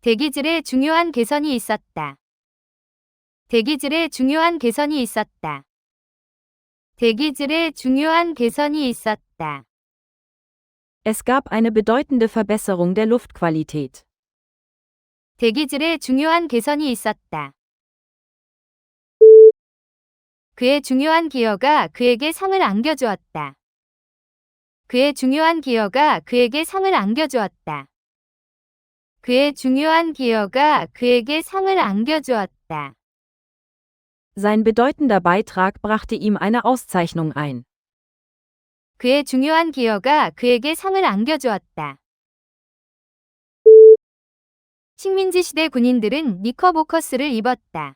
대기질에 중요한 개선이 있었다. 대기질에 중요한 개선이 있었다. 대기질에 중요한 개선이 있었다. Es gab eine bedeutende Verbesserung der Luftqualität. 대기질에 중요한 개선이 있었다. 그의 중요한 기여가 그에게 상을 안겨주었다. 그의 중요한 기여가 그에게 상을 안겨주었다. 그의 중요한 기여가 그에게 상을 안겨주었다. Sein bedeutender Beitrag brachte ihm eine Auszeichnung ein. 그의 중요한 기여가 그에게 상을 안겨주었다. 식민지 시대 군인들은 니커보커스를 입었다.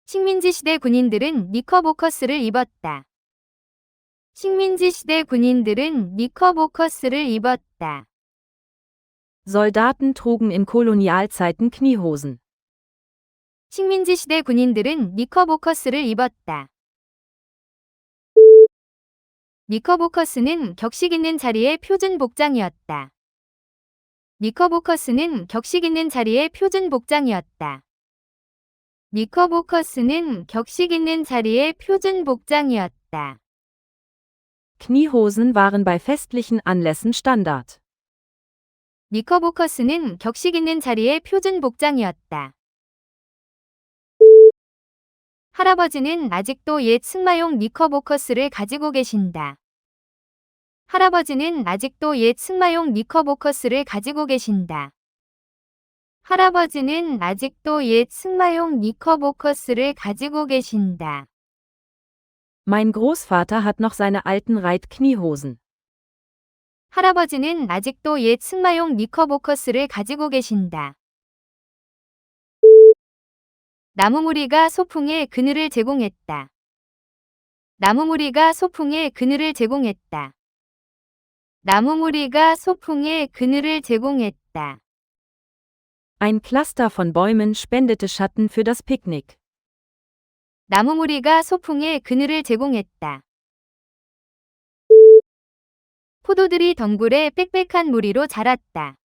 식민지 시대 군인들은 니커보커스를 입었다. 식민지 시대 군인들은 니커보커스를 입었다. Soldaten trugen in Kolonialzeiten Kniehosen. 식민지 시대 군인들은 니커보커스를 입었다. 니커보커스는 격식 있는 자리의 표준 복장이었다. 니커보커스는 격식 있는 자리의 표준 복장이었다. 니커보커스는 격식 있는 자리의 표준 복장이었다. Kniehosen waren bei festlichen Anlässen Standard. 니커보커스는 격식 있는 자리의 표준 복장이었다. 할아버지는 아직도 옛 승마용 니커보커스를 가지고 계신다. 할아버지는 아직도 옛 승마용 니커보커스를 가지고 계신다. 할아버지는 아직도 옛 승마용 니커보커스를 가지고 계신다. Mein Großvater hat noch seine alten Reitkniehosen. 할아버지는 아직도 옛 승마용 니커보커스를 가지고 계신다. 나무무리가 소풍에 그늘을 제공했다. 나무무리가 소풍에 그늘을 제공했다. 나무무리가 소풍에 그늘을 제공했다. Ein Cluster von Bäumen spendete Schatten für das Picknick. 나무무리가 소풍에 그늘을 제공했다. 포도들이 덩굴에 빽빽한 무리로 자랐다.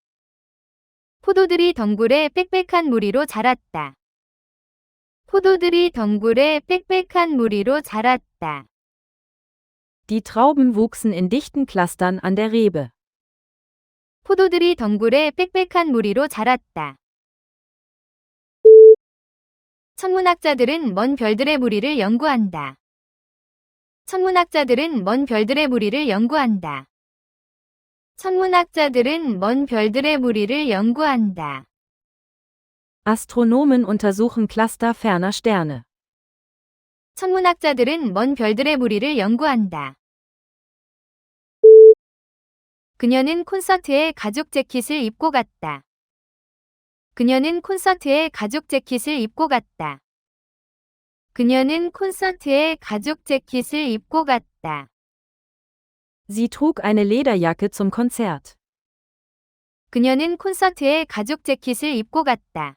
포도들이 덩굴에 빽빽한 무리로 자랐다. 포도들이 덩굴에 빽빽한 무리로 자랐다. Die Trauben wuchsen in dichten Clustern an der Rebe. 포도들이 덩굴에 빽빽한 무리로 자랐다. 천문학자들은 먼 별들의 무리를 연구한다. 천문학자들은 먼 별들의 무리를 연구한다. 천문학자들은 먼 별들의 무리를 연구한다. Astronomen untersuchen Cluster ferner Sterne. 천문학자들은 먼 별들의 무리를 연구한다. 그녀는 콘서트에 가죽 재킷을 입고 갔다. 그녀는 콘서트에 가죽 재킷을 입고 갔다. 그녀는 콘서트에 가죽 재킷을 입고 갔다. Sie trug eine Lederjacke zum Konzert. 그녀는 콘서트에 가죽 재킷을 입고 갔다.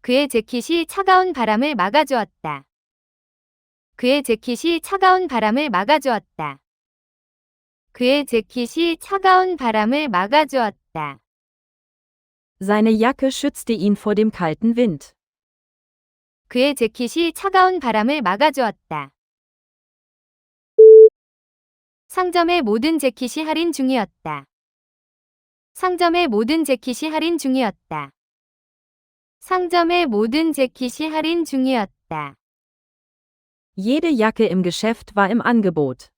그의 재킷이 차가운 바람을 막아주었다. 그의 재킷이 차가운 바람을 막아주었다. 그의 재킷이 차가운 바람을 막아주었다. Seine Jacke schützte ihn vor dem kalten Wind. 그의 재킷이 차가운 바람을 막아주었다. 상점의 모든 재킷이 할인 중이었다. 상점의 모든 재킷이 할인 중이었다. 상점의 모든 재킷이 할인 중이었다. Jede Jacke im Geschäft war im Angebot.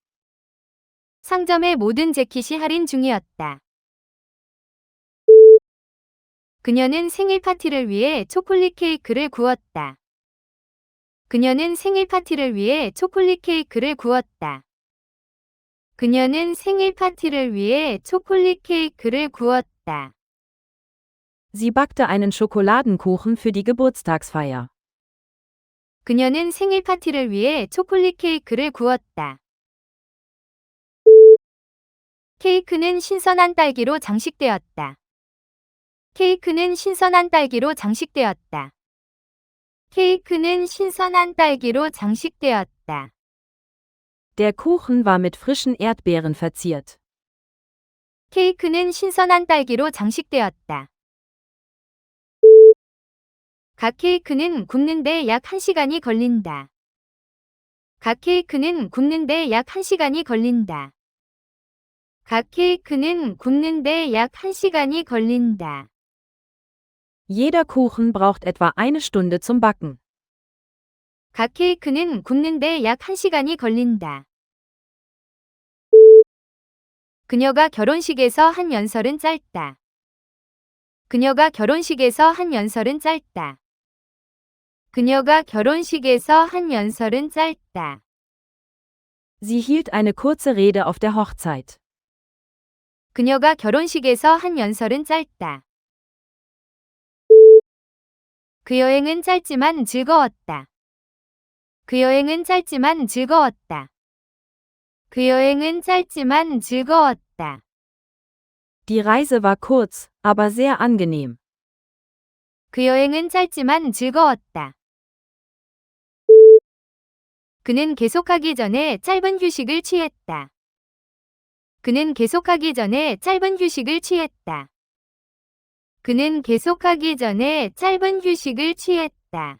상점의 모든 재킷이 할인 중이었다. 그녀는 생일 파티를 위해 초콜릿 케이크를 구웠다. 그녀는 생일 파티를 위해 초콜릿 케이크를 구웠다. 그녀는 생일 파티를 위해 초콜릿 케이크를 구웠다. Sie backte einen Schokoladenkuchen für die Geburtstagsfeier. 그녀는 생일 파티를 위해 초콜릿 케이크를 구웠다. 케이크는 신선한 딸기로 장식되었다. 케이크는 신선한 딸기로 장식되었다. 케이크는 신선한 딸기로 장식되었다. Der Kuchen war mit frischen Erdbeeren verziert. 케이크는 신선한 딸기로 장식되었다. 각 케이크는 굽는데 약 1시간이 걸린다. 각 케이크는 굽는데 약 1시간이 걸린다. 각 케이크는 굽는데 약 1시간이 걸린다. Jeder Kuchen braucht etwa eine Stunde zum Backen. 각 케이크는 굽는데 약 1시간이 걸린다. 그녀가 결혼식에서 한 연설은 짧다. 그녀가 결혼식에서 한 연설은 짧다. 그녀가 결혼식에서 한 연설은 짧다. Sie hielt eine kurze Rede auf der Hochzeit. 그녀가 결혼식에서 한 연설은 짧다. 그 여행은 짧지만 즐거웠다. 그 여행은 짧지만 즐거웠다. 그 여행은 짧지만 즐거웠다. Die Reise war kurz, aber sehr angenehm. 그 여행은 짧지만 즐거웠다. 그는 계속하기 전에 짧은 휴식을 취했다. 그는 계속하기 전에 짧은 휴식을 취했다. 그는 계속하기 전에 짧은 휴식을 취했다.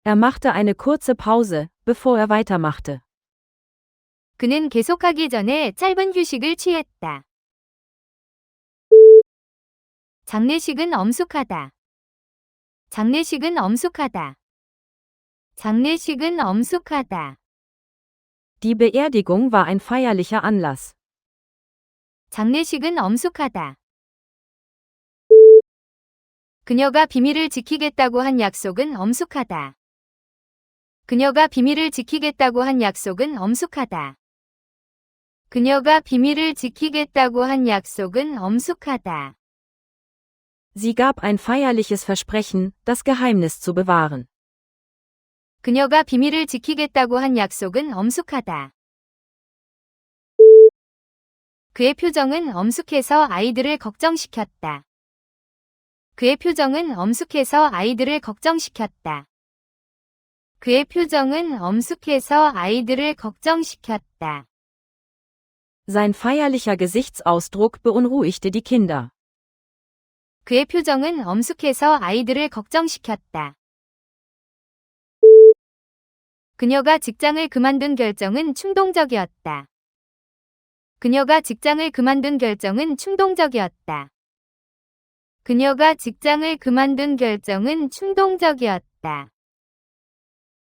Er machte eine kurze Pause, bevor er weitermachte. 그는 계속하기 전에 짧은 휴식을 취했다. 장례식은 엄숙하다. 장례식은 엄숙하다. 장례식은 엄숙하다. Die Beerdigung war ein feierlicher Anlass. 장례식은 엄숙하다. 그녀가 비밀을 지키겠다고 한 약속은 엄숙하다. 그녀가 비밀을 지키겠다고 한 약속은 엄숙하다. 그녀가 비밀을 지키겠다고 한 약속은 엄숙하다. Sie gab ein feierliches Versprechen, das Geheimnis zu bewahren. 그녀가 비밀을 지키겠다고 한 약속은 엄숙하다. 그의 표정은 엄숙해서 아이들을 걱정시켰다. 그의 표정은 엄숙해서 아이들을 걱정시켰다. 그의 표정은 엄숙해서 아이들을 걱정시켰다. Sein feierlicher Gesichtsausdruck beunruhigte die Kinder. 그의 표정은 엄숙해서 아이들을 걱정시켰다. 그녀가 직장을 그만둔 결정은 충동적이었다. 그녀가 직장을 그만둔 결정은 충동적이었다. 그녀가 직장을 그만둔 결정은 충동적이었다.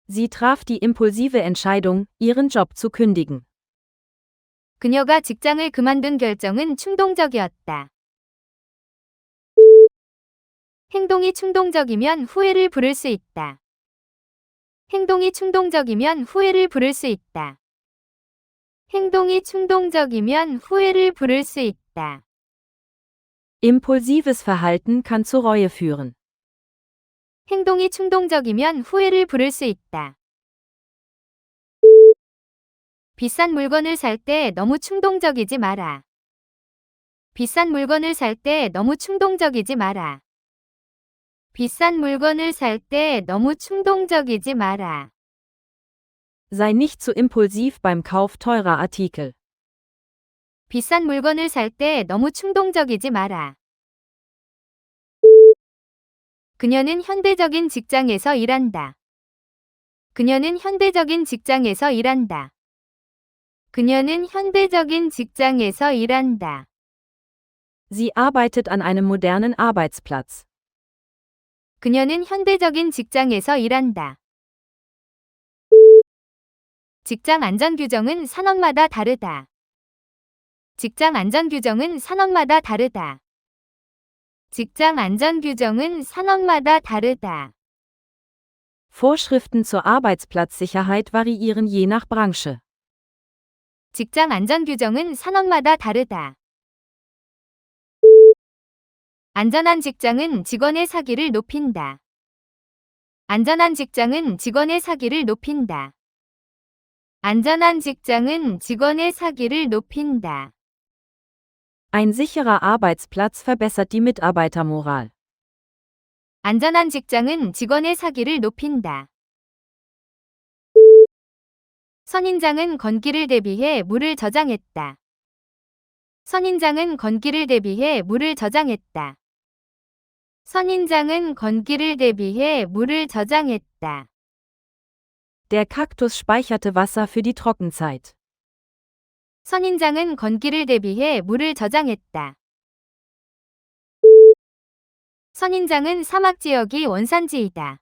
Sie traf die impulsive Entscheidung, ihren Job zu kündigen. 그녀가 직장을 그만둔 결정은 충동적이었다. 행동이 충동적이면 후회를 부를 수 있다. 행동이 충동적이면 후회를 부를 수 있다. 행동이 충동적이면 후회를 부를 수 있다. Impulsives Verhalten kann zu Reue führen. 행동이 충동적이면 후회를 부를 수 있다. 비싼 물건을 살 때 너무 충동적이지 마라. 비싼 물건을 살 때 너무 충동적이지 마라. 비싼 물건을 살 때 너무 충동적이지 마라. Sei nicht zu impulsiv beim Kauf teurer Artikel. 비싼 물건을 살 때 너무 충동적이지 마라. 그녀는 현대적인 직장에서 일한다. 그녀는 현대적인 직장에서 일한다. 그녀는 현대적인 직장에서 일한다. Sie arbeitet an einem modernen Arbeitsplatz. 그녀는 현대적인 직장에서 일한다. 직장 안전 규정은 산업마다 다르다. 직장 안전 규정은 산업마다 다르다. 직장 안전 규정은 산업마다 다르다. Vorschriften zur Arbeitsplatzsicherheit variieren je nach Branche. 직장 안전 규정은 산업마다 다르다. 안전한 직장은 직원의 사기를 높인다. 안전한 직장은 직원의 사기를 높인다. 안전한 직장은 직원의 사기를 높인다. Ein sicherer Arbeitsplatz verbessert die Mitarbeitermoral. 안전한 직장은 직원의 사기를 높인다. 선인장은 건기를 대비해 물을 저장했다. 선인장은 건기를 대비해 물을 저장했다. 선인장은 건기를 대비해 물을 저장했다. Der Kaktus speicherte Wasser für die Trockenzeit. 선인장은 건기를 대비해 물을 저장했다. 선인장은 사막 지역이 원산지이다.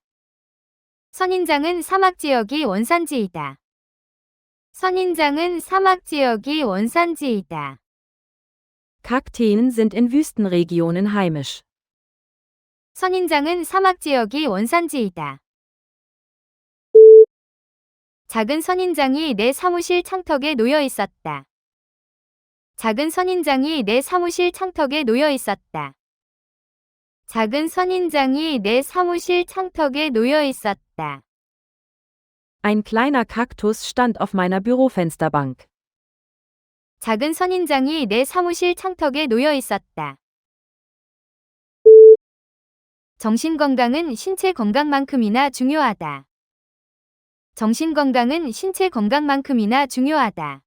선인장은 사막 지역이 원산지이다. 선인장은 사막 지역이 원산지이다. Kakteen sind in Wüstenregionen heimisch. 선인장은 사막 지역이 원산지이다. 작은 선인장이 내 사무실 창턱에 놓여 있었다. 작은 선인장이 내 사무실 창턱에 놓여 있었다. 작은 선인장이 내 사무실 창턱에 놓여 있었다. Ein kleiner Kaktus stand auf meiner Bürofensterbank. 작은 선인장이 내 사무실 창턱에 놓여 있었다. 정신건강은 신체 건강만큼이나 중요하다. 정신건강은 신체 건강만큼이나 중요하다.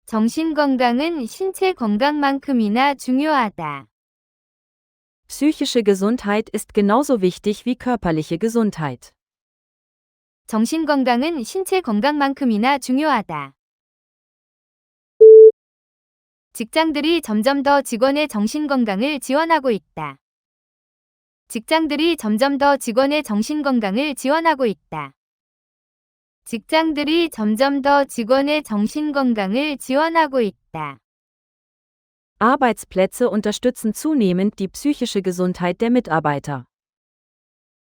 정신건강은 신체 건강만큼이나 중요하다. Psychische Gesundheit ist genauso wichtig wie körperliche Gesundheit. 정신건강은 신체 건강만큼이나 중요하다. 직장들이 점점 더 직원의 정신건강을 지원하고 있다. 직장들이 점점 더 직원의 정신건강을 지원하고 있다. 직장들이 점점 더 직원의 정신건강을 지원하고 있다. Arbeitsplätze unterstützen zunehmend die psychische Gesundheit der Mitarbeiter.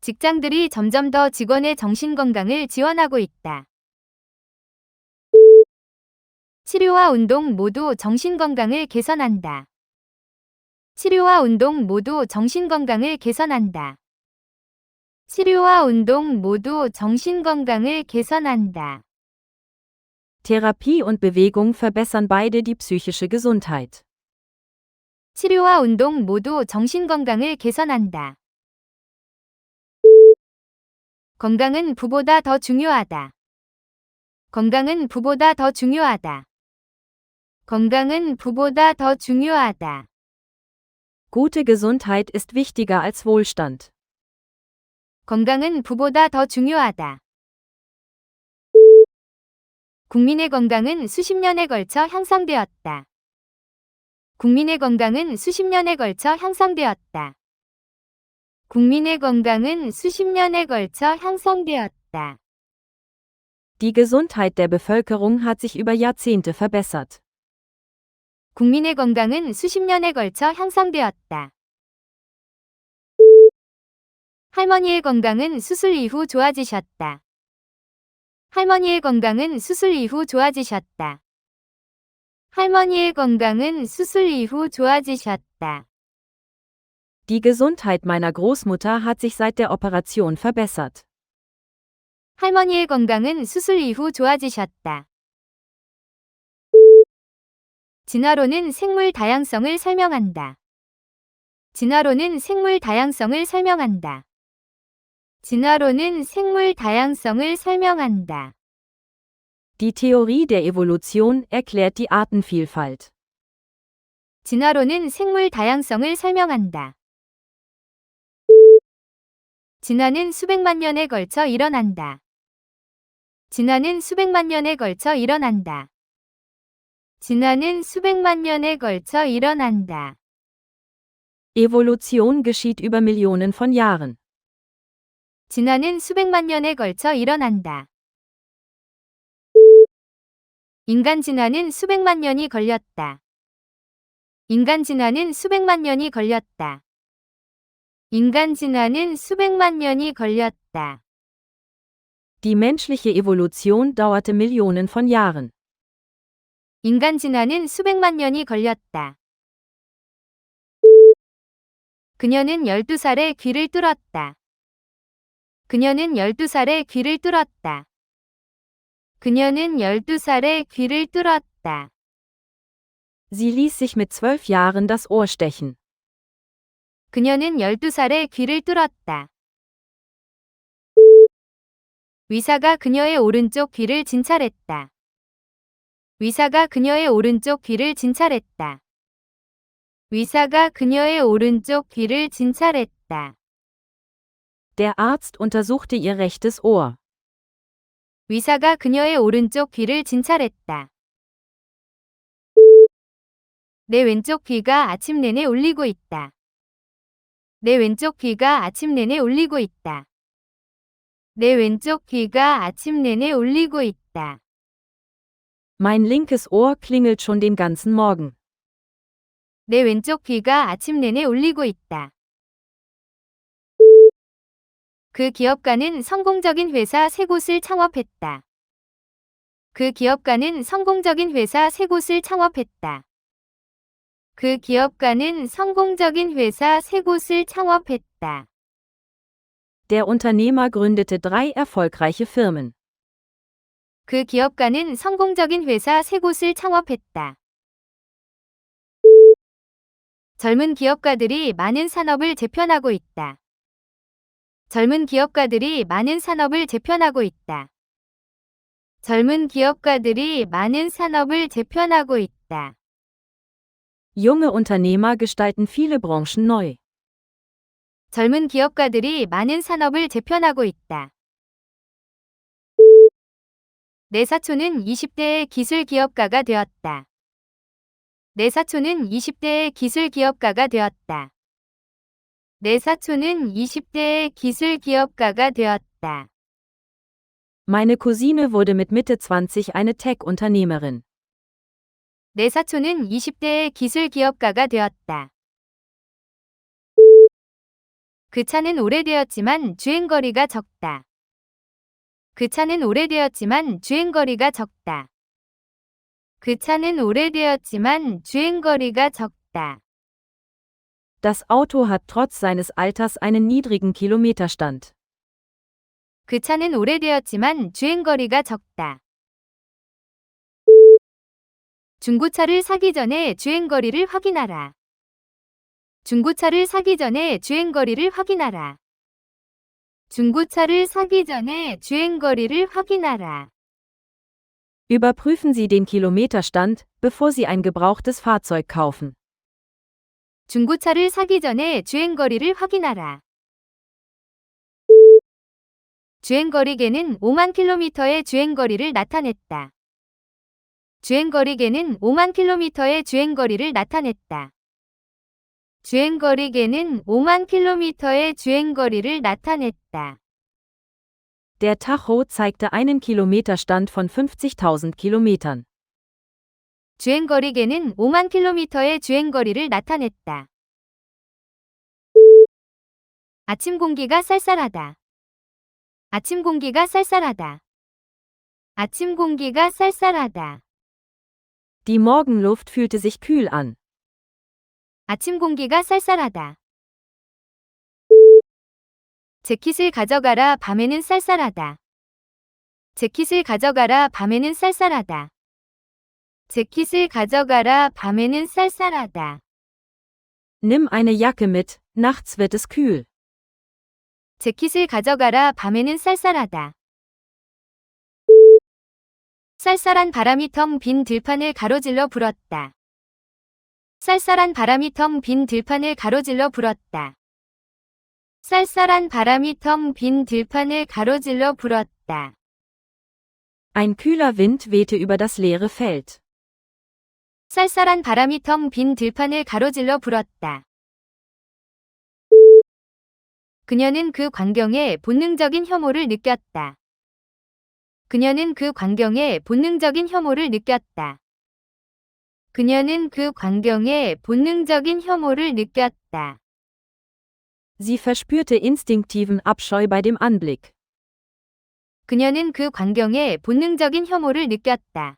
직장들이 점점 더 직원의 정신건강을 지원하고 있다. 치료와 운동 모두 정신건강을 개선한다. 치료와 운동 모두 정신건강을 개선한다. 치료와 운동 모두 정신건강을 개선한다. Therapie und Bewegung verbessern beide die psychische Gesundheit. 치료와 운동 모두 정신건강을 개선한다. 건강은 부보다 더 중요하다. 건강은 부보다 더 중요하다. 건강은 부보다 더 중요하다. Gute Gesundheit ist wichtiger als Wohlstand. 건강은 부보다 더 중요하다. 국민의 건강은 수십 년에 걸쳐 향상되었다. 국민의 건강은 수십 년에 걸쳐 향상되었다. 국민의 건강은 수십 년에 걸쳐 향상되었다. Die Gesundheit der Bevölkerung hat sich über Jahrzehnte verbessert. 국민의 건강은 수십 년에 걸쳐 향상되었다. 할머니의 건강은 수술 이후 좋아지셨다. 할머니의 건강은 수술 이후 좋아지셨다. 할머니의 건강은 수술 이후 좋아지셨다. Die Gesundheit meiner Großmutter hat sich seit der Operation verbessert. 할머니의 건강은 수술 이후 좋아지셨다. 진화론은 생물 다양성을 설명한다. 진화론은 생물 다양성을 설명한다. 진화론은 생물 다양성을 설명한다. Die Theorie der Evolution erklärt die Artenvielfalt. 진화론은 생물 다양성을 설명한다. 진화는 수백만 년에 걸쳐 일어난다. 진화는 수백만 년에 걸쳐 일어난다. 진화는 수백만 년에 걸쳐 일어난다. Evolution geschieht über Millionen von Jahren. 진화는 수백만 년에 걸쳐 일어난다. 인간 진화는 수백만 년이 걸렸다. 인간 진화는 수백만 년이 걸렸다. 인간 진화는 수백만 년이 걸렸다. Die menschliche Evolution dauerte Millionen von Jahren. 인간 진화는 수백만 년이 걸렸다. 그녀는 12살에 귀를 뚫었다. 그녀는 12살에 귀를 뚫었다. 그녀는 12살에 귀를 뚫었다. Sie ließ sich mit 12 Jahren das Ohr stechen. 그녀는 12살에 귀를 뚫었다. 의사가 그녀의 오른쪽 귀를 진찰했다. 의사가 그녀의 오른쪽 귀를 진찰했다. 의사가 그녀의 오른쪽 귀를 진찰했다. Der Arzt untersuchte ihr rechtes Ohr. 의사가 그녀의 오른쪽 귀를 진찰했다. 내 왼쪽 귀가 아침 내내 울리고 있다. 내 왼쪽 귀가 아침 내내 울리고 있다. 내 왼쪽 귀가 아침 내내 울리고 있다. Mein linkes Ohr klingelt schon den ganzen Morgen. 내 왼쪽 귀가 아침 내내 울리고 있다. 그 기업가는 성공적인 회사 3곳을 창업했다. 그 기업가는 성공적인 회사 3곳을 창업했다. 그 기업가는 성공적인 회사 3곳을 창업했다. Der Unternehmer gründete 3 erfolgreiche Firmen. 그 기업가는 성공적인 회사 3곳을 창업했다. 젊은 기업가들이 많은 산업을 재편하고 있다. 젊은 기업가들이 많은 산업을 재편하고 있다. 젊은 기업가들이 많은 산업을 재편하고 있다. Junge Unternehmer gestalten viele Branchen neu. 젊은 기업가들이 많은 산업을 재편하고 있다. 내 사촌은 20대의 기술 기업가가 되었다. 내 사촌은 20대의 기술 기업가가 되었다. 내 사촌은 20대의 기술 기업가가 되었다. Meine Cousine wurde mit Mitte 20 eine Tech-Unternehmerin. 내 사촌은 20대의 기술 기업가가 되었다. 그 차는 오래되었지만 주행거리가 적다. 그 차는 오래되었지만 주행거리가 적다. 그 차는 오래되었지만 주행거리가 적다. Das Auto hat trotz seines Alters einen niedrigen Kilometerstand. 그 차는 오래되었지만 주행거리가 적다. 중고차를 사기 전에 주행거리를 확인하라. 중고차를 사기 전에 주행거리를 확인하라. 중고차를 사기 전에 주행거리를 확인하라. Überprüfen Sie den Kilometerstand, bevor Sie ein gebrauchtes Fahrzeug kaufen. 중고차를 사기 전에 주행거리를 확인하라. 주행거리계는 5만 킬로미터의 주행거리를 나타냈다. 주행거리계는 5만 킬로미터의 주행거리를 나타냈다. 주행거리계는 5만 킬로미터의 주행거리를 나타냈다. Der Tacho zeigte einen Kilometerstand von 50.000 Kilometern. 주행거리계는 5만 킬로미터의 주행거리를 나타냈다. 아침 공기가 쌀쌀하다. 아침 공기가 쌀쌀하다. 아침 공기가 쌀쌀하다. Die Morgenluft fühlte sich kühl an. 아침 공기가 쌀쌀하다. 재킷을 가져가라. 밤에는 쌀쌀하다. 재킷을 가져가라. 밤에는 쌀쌀하다. 재킷을 가져가라. 밤에는 쌀쌀하다. Nimm eine Jacke mit, nachts wird es kühl. 재킷을 가져가라. 밤에는 쌀쌀하다. 쌀쌀한 바람이 텅 빈 들판을 가로질러 불었다. 쌀쌀한 바람이 텅 빈 들판을 가로질러 불었다. 쌀쌀한 바람이 텅 빈 들판을 가로질러 불었다. Ein kühler Wind wehte über das leere Feld. 쌀쌀한 바람이 텅 빈 들판을 가로질러 불었다. 그녀는 그 광경에 본능적인 혐오를 느꼈다. 그녀는 그 광경에 본능적인 혐오를 느꼈다. 그녀는 그 광경에 본능적인 혐오를 느꼈다. Sie verspürte instinktiven Abscheu bei dem Anblick. 그녀는 그 광경에 본능적인 혐오를 느꼈다.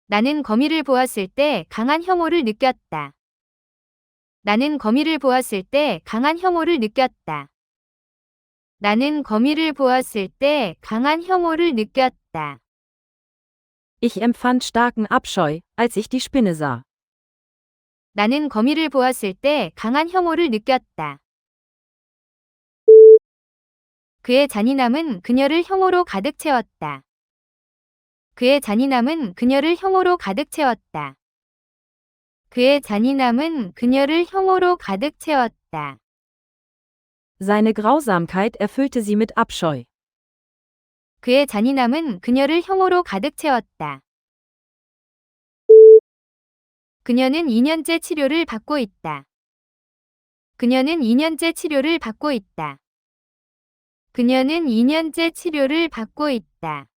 나는 거미를 보았을 때 강한 혐오를 느꼈다. 나는 거미를 보았을 때 강한 혐오를 느꼈다. 나는 거미를 보았을 때 강한 혐오를 느꼈다. Ich empfand starken Abscheu, als ich die Spinne sah. 나는 거미를 보았을 때 강한 혐오를 느꼈다. 그의 잔인함은 그녀를 혐오로 가득 채웠다. 그의 잔인함은 그녀를 혐오로 가득 채웠다. 그의 잔인함은 그녀를 혐오로 가득 채웠다. Seine Grausamkeit erfüllte sie mit Abscheu. 그의 잔인함은 그녀를 혐오로 가득 채웠다. 그녀는 2년째 치료를 받고 있다. 그녀는 2년째 치료를 받고 있다. 그녀는 2년째 치료를 받고 있다.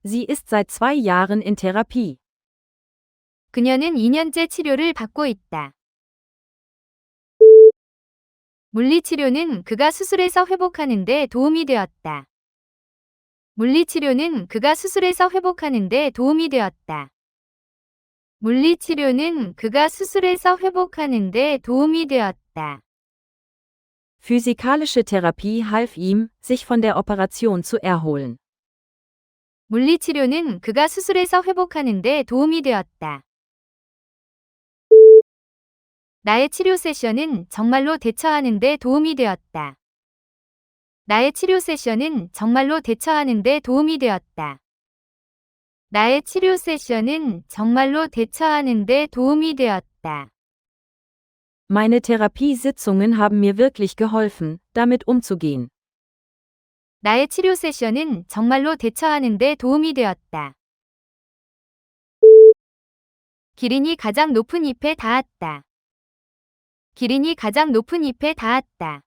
Sie ist seit 2 Jahren in Therapie. 그녀는 2년째 치료를 받고 있다. 물리치료는 그가 수술에서 회복하는 데 도움이 되었다. 물리치료는 그가 수술에서 회복하는 데 도움이 되었다. 물리치료는 그가 수술에서 회복하는 데 도움이 되었다. Physikalische Therapie half ihm, sich von der Operation zu erholen. 물리치료는 그가 수술에서 회복하는 데 도움이 되었다. 나의 치료 세션은 정말로 대처하는 데 도움이 되었다. 나의 치료 세션은 정말로 대처하는 데 도움이 되었다. 나의 치료 세션은 정말로 대처하는 데 도움이 되었다. Meine Therapiesitzungen haben mir wirklich geholfen, damit umzugehen. 나의 치료 세션은 정말로 대처하는 데 도움이 되었다. 기린이 가장 높은 잎에 닿았다. 기린이 가장 높은 잎에 닿았다.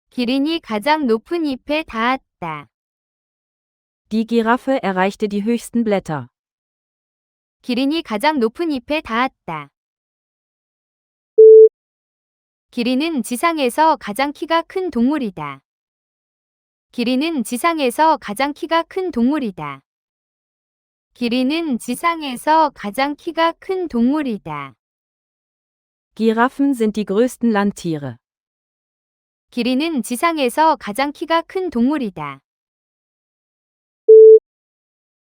기린이 가장 높은 잎에 닿았다. Die Giraffe erreichte die höchsten Blätter. 기린이 가장 높은 잎에 닿았다. 기린은 지상에서 가장 키가 큰 동물이다. 기린은 지상에서 가장 키가 큰 동물이다. 기린은 지상에서 가장 키가 큰 동물이다. Giraffen sind die größten Landtiere. 기린은 지상에서 가장 키가 큰 동물이다.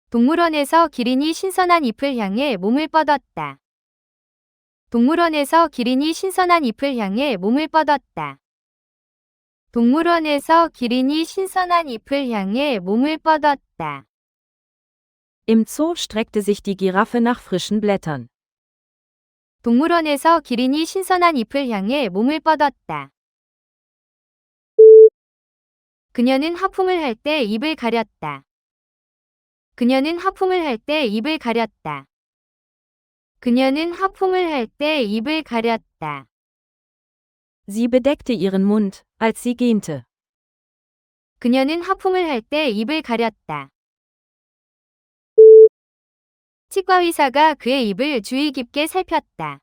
동물원에서 기린이 신선한 잎을 향해 몸을 뻗었다. 동물원에서 기린이 신선한 잎을 향해 몸을 뻗었다. 동물원에서 기린이 신선한 잎을 향해 몸을 뻗었다. Im Zoo streckte sich die Giraffe nach frischen Blättern. 동물원에서 기린이 신선한 잎을 향해 몸을 뻗었다. 그녀는 하품을 할 때 입을 가렸다. 그녀는 하품을 할 때 입을 가렸다. 그녀는 하품을 할 때 입을 가렸다. Sie bedeckte ihren Mund, als sie gähnte. 그녀는 하품을 할 때 입을 가렸다. 치과 의사가 그의 입을 주의 깊게 살폈다.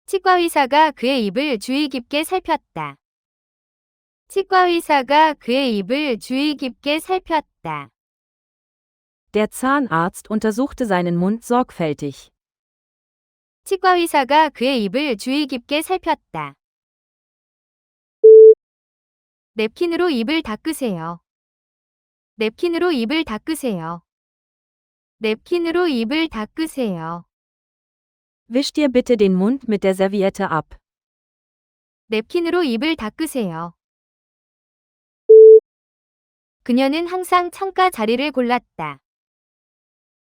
치과 의사가 그의 입을 주의 깊게 살폈다. 치과 의사가 그의 입을 주의 깊게 살폈다. Der Zahnarzt untersuchte seinen Mund sorgfältig. 치과 의사가 그의 입을 주의 깊게 살폈다. 냅킨으로 입을 닦으세요. 냅킨으로 입을 닦으세요. 냅킨으로 입을 닦으세요. Wisch dir bitte den Mund mit der Serviette ab. 냅킨으로 입을 닦으세요. 그녀는 항상 창가 자리를 골랐다.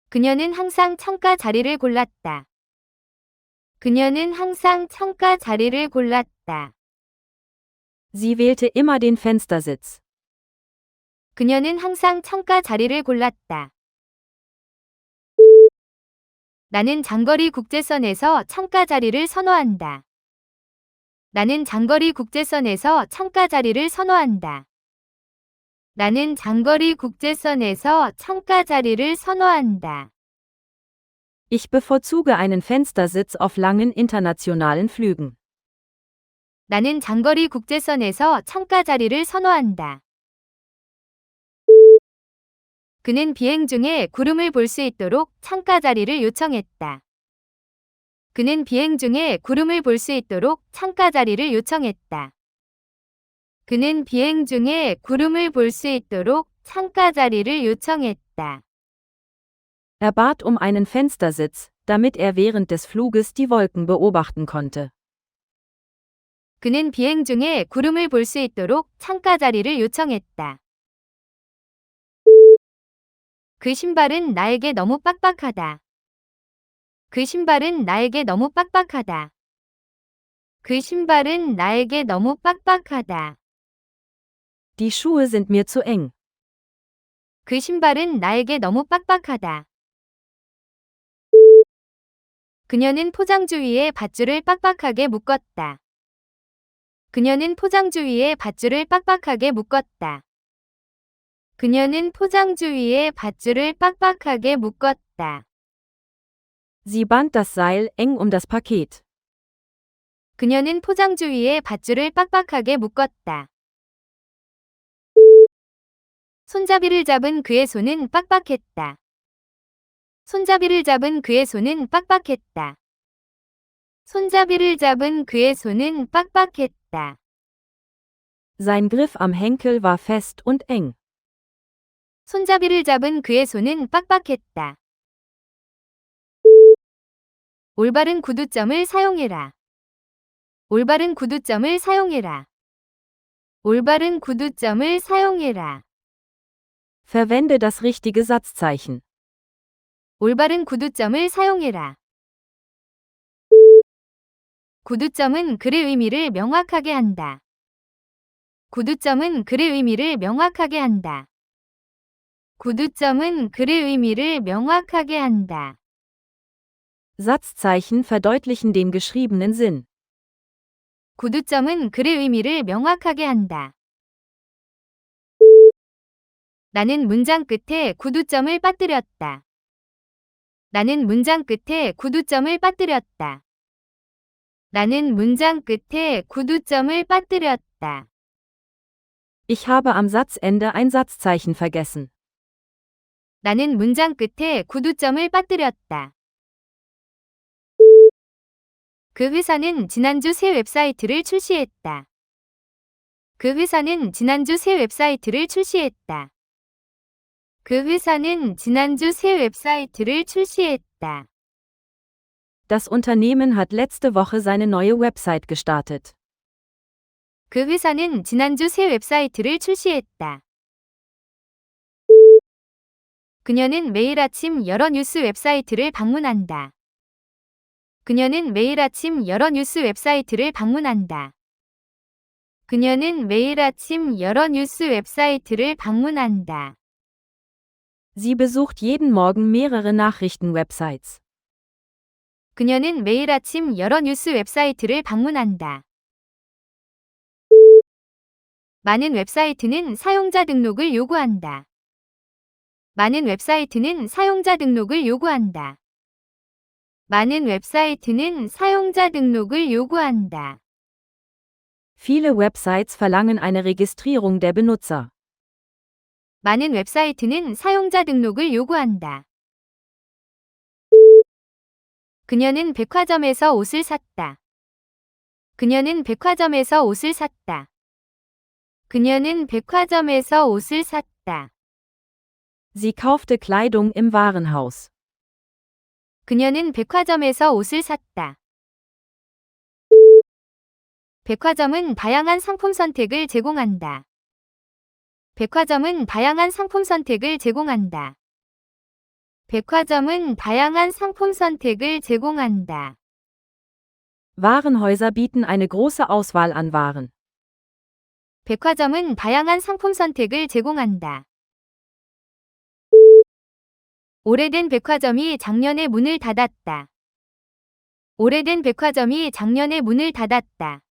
그녀는 항상 창가 자리를 골랐다. 그녀는 항상 창가 자리를 골랐다. Sie wählte immer den Fenstersitz. 그녀는 항상 창가 자리를 골랐다. 나는 장거리 국제선에서 창가 자리를 선호한다. 나는 장거리 국제선에서 창가 자리를 선호한다. 나는 장거리 국제선에서 창가 자리를 선호한다. Ich bevorzuge einen Fenstersitz auf langen internationalen Flügen. 나는 장거리 국제선에서 창가 자리를 선호한다. 그는 비행 중에 구름을 볼 수 있도록 창가 자리를 요청했다. 그는 비행 중에 구름을 볼 수 있도록 창가 자리를 요청했다. 그는 비행 중에 구름을 볼 수 있도록 창가 자리를 요청했다. Er bat um einen Fenstersitz, damit er während des Fluges die Wolken beobachten konnte. 그는 비행 중에 구름을 볼 수 있도록 창가 자리를 요청했다. 그 신발은 나에게 너무 빡빡하다. 그 신발은 나에게 너무 빡빡하다. 그 신발은 나에게 너무 빡빡하다. Die Schuhe sind mir zu eng. 그 신발은 나에게 너무 빡빡하다. 그녀는 포장주 위에 밧줄을 빡빡하게 묶었다. 그녀는 포장주 위에 밧줄을 빡빡하게 묶었다. 그녀는 포장주 위에 밧줄을 빡빡하게 묶었다. Sie band das Seil eng um das Paket. 그녀는 포장주 위에 밧줄을 빡빡하게 묶었다. 손잡이를 잡은 그의 손은 빡빡했다. 손잡이를 잡은 그의 손은 빡빡했다. 손잡이를 잡은 그의 손은 빡빡했다. Sein Griff am Henkel war fest und eng. 손잡이를 잡은 그의 손은 빡빡했다. 올바른 구두점을 사용해라. 올바른 구두점을 사용해라. 올바른 구두점을 사용해라. Verwende das richtige Satzzeichen. 올바른 구두점을 사용해라. 구두점은 글의 의미를 명확하게 한다. 구두점은 글의 의미를 명확하게 한다. 구두점은 글의 의미를 명확하게 한다. Satzzeichen verdeutlichen den geschriebenen Sinn. 구두점은 글의 의미를 명확하게 한다. 나는 문장 끝에 구두점을 빠뜨렸다. 나는 문장 끝에 구두점을 빠뜨렸다. 나는 문장 끝에 구두점을 빠뜨렸다. Ich habe am Satzende ein Satzzeichen vergessen. 나는 문장 끝에 구두점을 빠뜨렸다. 그 회사는 지난주 새 웹사이트를 출시했다. 그 회사는 지난주 새 웹사이트를 출시했다. 그 회사는 지난주 새 웹사이트를 출시했다. Das Unternehmen hat letzte Woche seine neue Website gestartet. 그 회사는 지난주 새 웹사이트를 출시했다. 그녀는 매일 아침 여러 뉴스 웹사이트를 방문한다. 그녀는 매일 아침 여러 뉴스 웹사이트를 방문한다. 그녀는 매일 아침 여러 뉴스 웹사이트를 방문한다. Sie besucht jeden Morgen mehrere Nachrichtenwebsites. 그녀는 매일 아침 여러 뉴스 웹사이트를 방문한다. 많은 웹사이트는 사용자 등록을 요구한다. 많은 웹사이트는 사용자 등록을 요구한다. 많은 웹사이트는 사용자 등록을 요구한다. Viele Websites verlangen eine Registrierung der Benutzer. 많은 웹사이트는 사용자 등록을 요구한다. 그녀는 백화점에서 옷을 샀다. 그녀는 백화점에서 옷을 샀다. 그녀는 백화점에서 옷을 샀다. Sie kaufte Kleidung im Warenhaus. 그녀는 백화점에서 옷을 샀다. 백화점은 다양한 상품 선택을 제공한다. 백화점은 다양한 상품 선택을 제공한다. 백화점은 다양한 상품 선택을 제공한다. Warenhäuser bieten eine große Auswahl an Waren. 백화점은 다양한 상품 선택을 제공한다. 오래된 백화점이 작년에 문을 닫았다. 오래된 백화점이 작년에 문을 닫았다.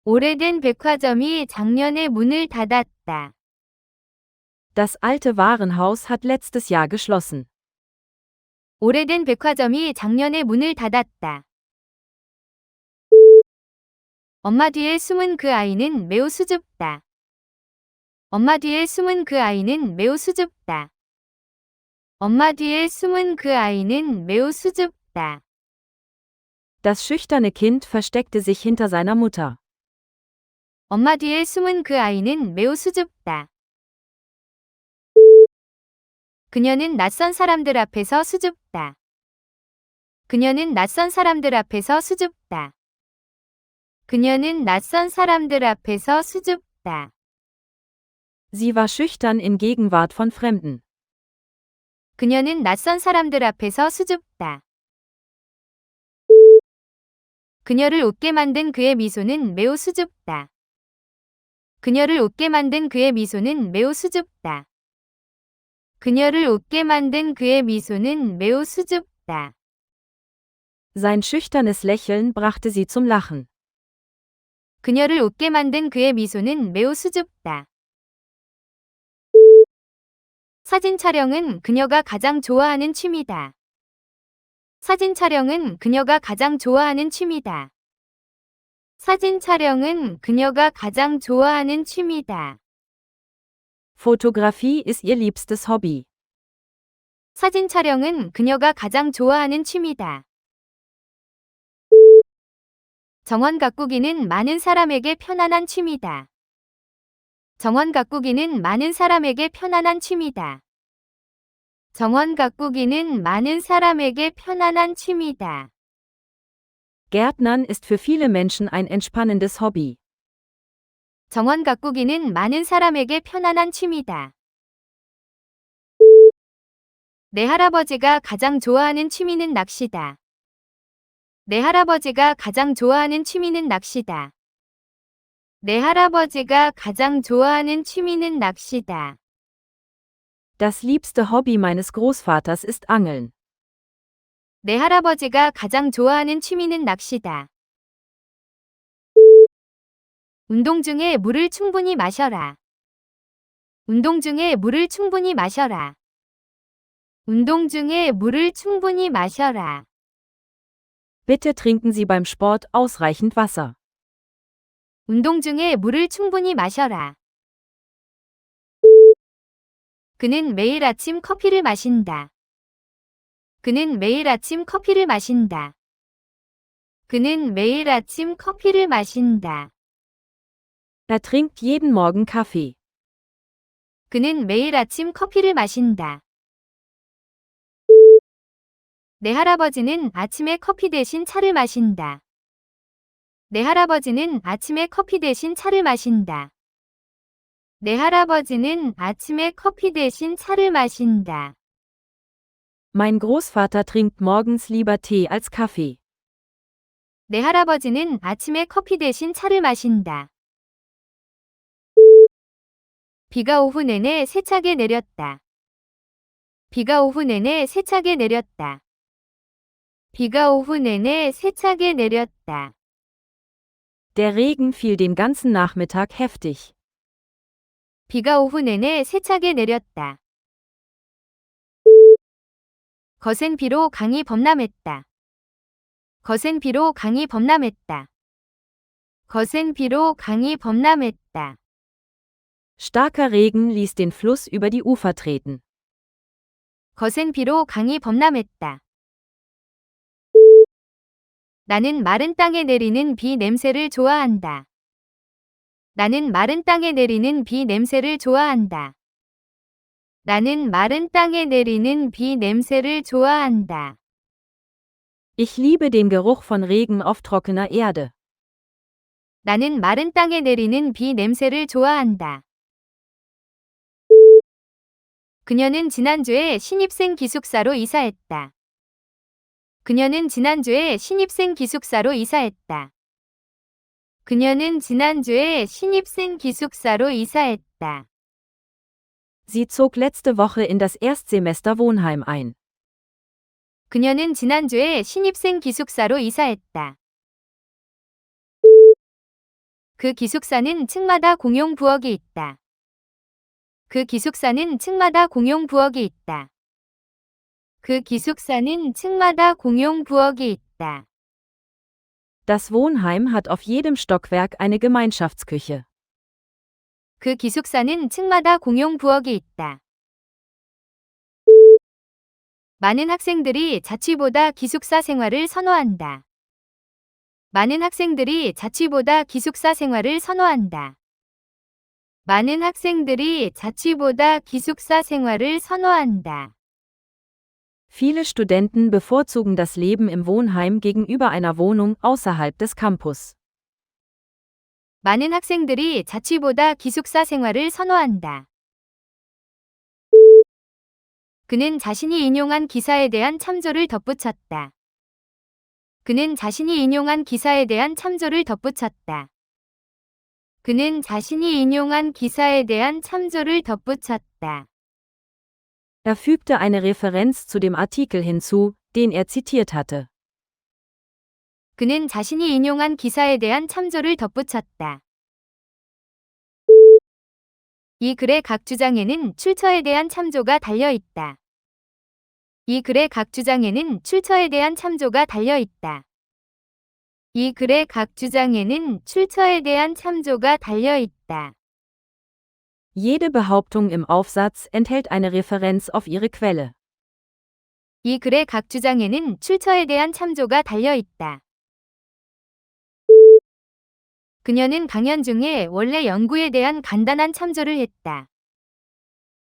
오래된 백화점이 작년에 문을 닫았다. Das alte Warenhaus hat letztes Jahr geschlossen. 오래된 백화점이 작년에 문을 닫았다. 엄마 뒤에 숨은 그 아이는 매우 수줍다. 엄마 뒤에 숨은 그 아이는 매우 수줍다. 엄마 뒤에 숨은 그 아이는 매우 수줍다. Das schüchterne Kind versteckte sich hinter seiner Mutter. 엄마 뒤에 숨은 그 아이는 매우 수줍다. 그녀는 낯선 사람들 앞에서 수줍다. 그녀는 낯선 사람들 앞에서 수줍다. 그녀는 낯선 사람들 앞에서 수줍다. Sie war schüchtern in Gegenwart von Fremden. 그녀는 낯선 사람들 앞에서 수줍다. 그녀를 웃게 만든 그의 미소는 매우 수줍다. 그녀를 웃게 만든 그의 미소는 매우 수줍다. 그녀를 웃게 만든 그의 미소는 매우 수줍다. Sein schüchternes Lächeln brachte sie zum Lachen. 그녀를 웃게 만든 그의 미소는 매우 수줍다. 사진 촬영은 그녀가 가장 좋아하는 취미다. 사진 촬영은 그녀가 가장 좋아하는 취미다. 사진 촬영은 그녀가 가장 좋아하는 취미다. Fotografie ist ihr liebstes Hobby. 사진 촬영은 그녀가 가장 좋아하는 취미다. 정원 가꾸기는 많은 사람에게 편안한 취미다. 정원 가꾸기는 많은 사람에게 편안한 취미다. 정원 가꾸기는 많은 사람에게 편안한 취미다. Gärtnern ist für viele Menschen ein entspannendes Hobby. 정원 가꾸기는 많은 사람에게 편안한 취미다. 내 할아버지가 가장 좋아하는 취미는 낚시다. 내 할아버지가 가장 좋아하는 취미는 낚시다. 내 할아버지가 가장 좋아하는 취미는 낚시다. Das liebste Hobby meines Großvaters ist Angeln. 내 할아버지가 가장 좋아하는 취미는 낚시다. 운동 중에 물을 충분히 마셔라. 운동 중에 물을 충분히 마셔라. 운동 중에 물을 충분히 마셔라. Bitte trinken Sie beim Sport ausreichend Wasser. 운동 중에 물을 충분히 마셔라. 그는 매일 아침 커피를 마신다. 그는 매일 아침 커피를 마신다. 그는 매일 아침 커피를 마신다. Er trinkt jeden Morgen Kaffee. 그는 매일 아침 커피를 마신다. 내 할아버지는 아침에 커피 대신 차를 마신다. 내 할아버지는 아침에 커피 대신 차를 마신다. 내 할아버지는 아침에 커피 대신 차를 마신다. Mein Großvater trinkt morgens lieber Tee als Kaffee. 내 할아버지는 아침에 커피 대신 차를 마신다. 비가 오후 내내 세차게 내렸다. 비가 오후 내내 세차게 내렸다. 비가 오후 내내 세차게 내렸다. Der Regen fiel den ganzen Nachmittag heftig. 비가 오후 내내 세차게 내렸다. 거센 비로 강이 범람했다. 거센 비로 강이 범람했다. 거센 비로 강이 범람했다. Starker Regen ließ den Fluss über die Ufer treten. 거센 비로 강이 범람했다. 나는 마른 땅에 내리는 비 냄새를 좋아한다. 나는 마른 땅에 내리는 비 냄새를 좋아한다. 나는 마른 땅에 내리는 비 냄새를 좋아한다. Ich liebe den Geruch von Regen auf trockener Erde. 나는 마른 땅에 내리는 비 냄새를 좋아한다. 그녀는 지난주에 신입생 기숙사로 이사했다. 그녀는 지난주에 신입생 기숙사로 이사했다. 그녀는 지난주에 신입생 기숙사로 이사했다. Sie zog letzte Woche in das Erstsemester Wohnheim ein. 그녀는 지난주에 신입생 기숙사로 이사했다. 그 기숙사는 층마다 공용 부엌이 있다. 그 기숙사는 층마다 공용 부엌이 있다. 그 기숙사는 층마다 공용 부엌이 있다. Das Wohnheim hat auf jedem Stockwerk eine Gemeinschaftsküche. 그 기숙사는 층마다 공용 부엌이 있다. 많은 학생들이 자취보다 기숙사 생활을 선호한다. 많은 학생들이 자취보다 기숙사 생활을 선호한다. 많은 학생들이 자취보다 기숙사 생활을 선호한다. Viele Studenten bevorzugen das Leben im Wohnheim gegenüber einer Wohnung außerhalb des Campus. 많은 학생들이 자취보다 기숙사 생활을 선호한다. 그는 자신이 인용한 기사에 대한 참조를 덧붙였다. 그는 자신이 인용한 기사에 대한 참조를 덧붙였다. 그는 자신이 인용한 기사에 대한 참조를 덧붙였다. Er fügte eine Referenz zu dem Artikel hinzu, den er zitiert hatte. 그는 자신이 인용한 기사에 대한 참조를 덧붙였다. 이 글의 각 주장에는 출처에 대한 참조가 달려 있다. 이 글의 각 주장에는 출처에 대한 참조가 달려 있다. 이 글의 각 주장에는 출처에 대한 참조가 달려 있다. Jede Behauptung im Aufsatz enthält eine Referenz auf ihre Quelle. 이 글의 각 주장에는 출처에 대한 참조가 달려 있다. 그녀는 강연 중에 원래 연구에 대한 간단한 참조를 했다.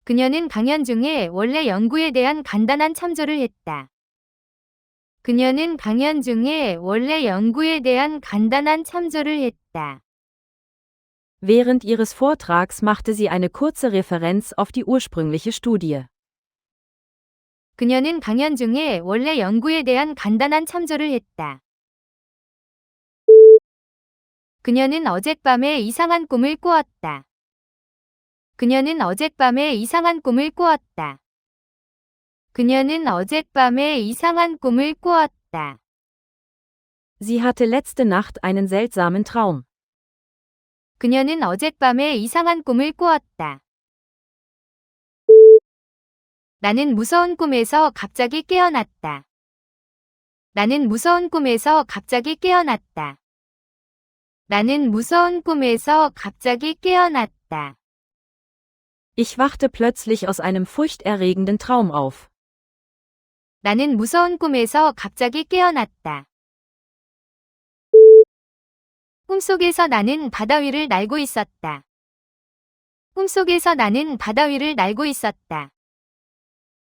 그녀는 강연 중에 원래 연구에 대한 간단한 참조를 했다. 그녀는 강연 중에 원래 연구에 대한 간단한 참조를 했다. Während ihres Vortrags machte sie eine kurze Referenz auf die ursprüngliche Studie. 그녀는 강연 중에 원래 연구에 대한 간단한 참조를 했다. 그녀는 어젯밤에 이상한 꿈을 꾸었다. 그녀는 어젯밤에 이상한 꿈을 꾸었다. 그녀는 어젯밤에 이상한 꿈을 꾸었다. Sie hatte letzte Nacht einen seltsamen Traum. 그녀는 어젯밤에 이상한 꿈을 꾸었다. 나는 무서운 꿈에서 갑자기 깨어났다. 나는 무서운 꿈에서 갑자기 깨어났다. 나는 무서운 꿈에서 갑자기 깨어났다. Ich wachte plötzlich aus einem furchterregenden Traum auf. 나는 무서운 꿈에서 갑자기 깨어났다. 꿈속에서 나는 바다 위를 날고 있었다. 꿈속에서 나는 바다 위를 날고 있었다.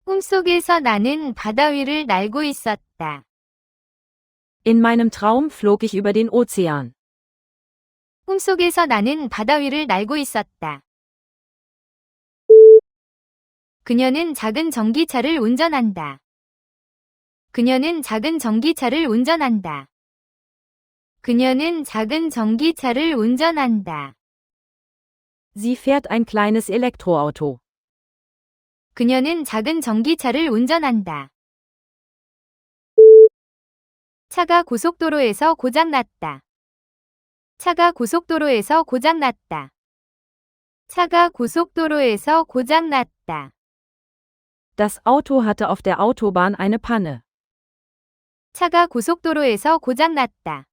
꿈속에서 나는 바다 위를 날고 있었다. In meinem Traum flog ich über den Ozean. 꿈속에서 나는 바다 위를 날고 있었다. 그녀는 작은 전기차를 운전한다. 그녀는 작은 전기차를 운전한다. 그녀는 작은 전기차를 운전한다. Sie fährt ein kleines Elektroauto. 그녀는 작은 전기차를 운전한다. 차가 고속도로에서 고장났다. 차가 고속도로에서 고장났다. 차가 고속도로에서 고장났다. Das Auto hatte auf der Autobahn eine Panne. 차가 고속도로에서 고장났다.